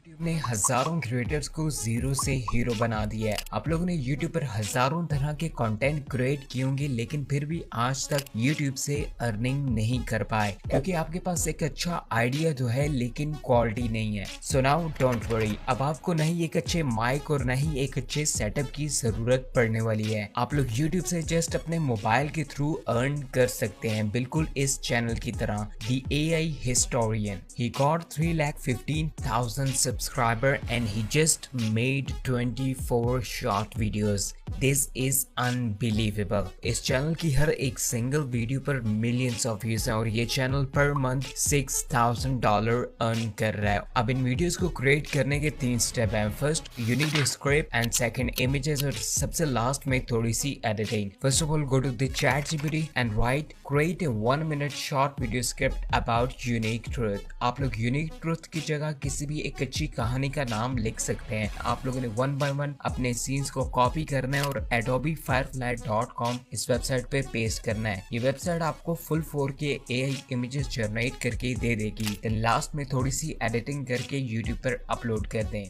YouTube ने हजारों creators को जीरो से हीरो बना दिया है। आप लोगों ने YouTube पर हजारों तरह के कंटेंट क्रिएट किए होंगे, लेकिन फिर भी आज तक YouTube से अर्निंग नहीं कर पाए क्योंकि आपके पास एक अच्छा आइडिया तो है लेकिन क्वालिटी नहीं है। सो नाउ डोंट वरी, अब आपको नहीं एक अच्छे माइक और नहीं एक अच्छे सेटअप की जरूरत पड़ने वाली है। आप लोग YouTube से जस्ट अपने मोबाइल के थ्रू अर्न कर सकते हैं, बिल्कुल इस चैनल की तरह। The AI Historian, he got 3,15,000 subscriber and he just made 24 short videos. This is unbelievable. इस चैनल की हर एक सिंगल वीडियो पर मिलियंस ऑफ व्यूज हैं और ये चैनल पर मंथ $6,000 अर्न कर रहा है। अब इन वीडियोस को क्रिएट करने के 3 स्टेप हैं। First you need a script and second images और सबसे लास्ट में थोड़ी सी editing. First of all go to the ChatGPT and write create a 1-minute short video script about unique truth। आप लोग यूनिक ट्रूथ की जगह किसी भी एक अच्छी कहानी का नाम लिख सकते हैं। आप लोगों ने 1 by 1 अपने सीन्स को कॉपी करना है और adobe firefly.com इस वेबसाइट पे पेस्ट करना है। ये वेबसाइट आपको full 4K AI images generate करके दे देगी। देन लास्ट में थोड़ी सी एडिटिंग करके YouTube पर अपलोड कर दें।